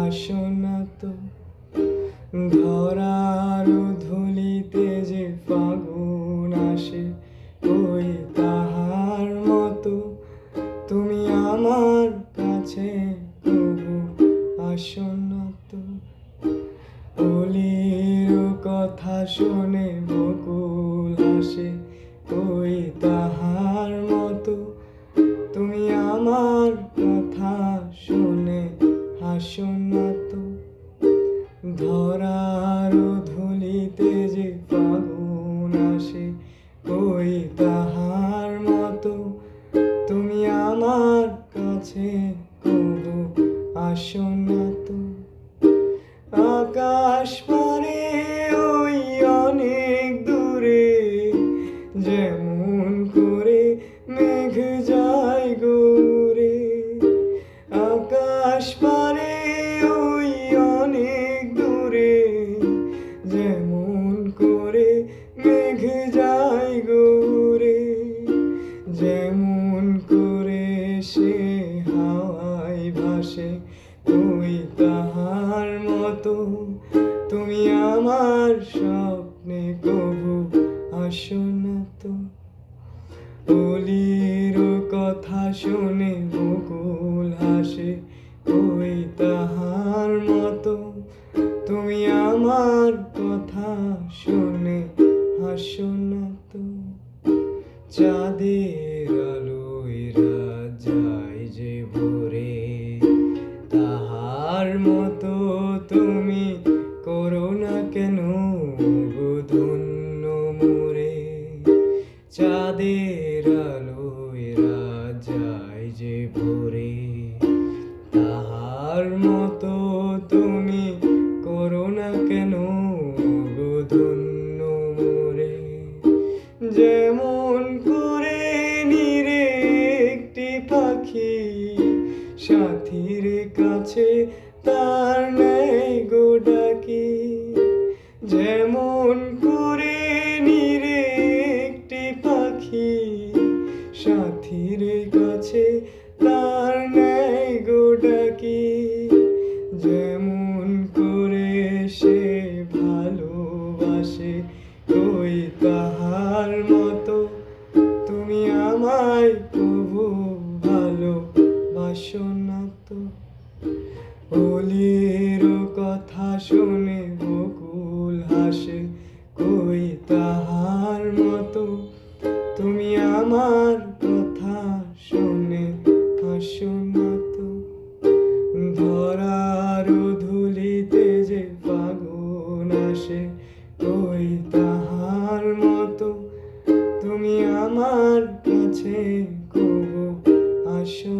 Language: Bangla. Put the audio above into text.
আসো না তো। ধরার ধুলিতে যে ফাগুন আসে, ওই তাহার মতো তুমি আমার কাছে তবু আসো না তো। অলির কথা শুনে বকুল হাসে, ওই তাহার মতো তুমি আমার কথা শুনে হাসো না তো। ধরার ধুলিতে যে ফাগুন আসে, ওই তাহার মতো তুমি আমার কাছে কবু আসো না তো। আকাশ পারে ওই অনেক দূরে, যেমন করে মেঘ যায় গৌরে। আকাশ পারে ওই অনেক দূরে, যেমন করে মেঘ যায় গৌরে। যেমন করে সে হাওয়ায় ভাসে, ওই তাহার মতো তুমি আমার স্বপ্নে কবু আসো না তো। অলির কথা শুনে বকুল হাসে, ওই তাহার মতো তুমি আমার কথা শুনে হাসো না তো। চাঁদের আলোয় রাত যায় যে ভোরে, তাহার মতো তুমি করো না কেন গো ধন্য মোরে। চাঁদের আলোয় রাত যায় যে ভোরে, তাহার মতো তুমি করো না কেন গো ধন্য মোরে। যেমন করে নিরে একটি পাখি সাথীর কাছে তার নেয় গো ডাকি। যেমন করে নিরে একটি পাখি সাথীর কাছে তার নেয় গো ডাকি। যেমন করে সে ভালোবাসে, ওই তাহার মতো তুমি আমায় কবু ভালোবাসো না তো। অলির কথা শুনে বকুল হাসে, ওই তাহার মতো তুমি আমার কথা শুনে হাসো না তো। ধরার ধুলিতে যে ফাগুন আসে, ওই তাহার মতো তুমি আমার কাছে কবু আসো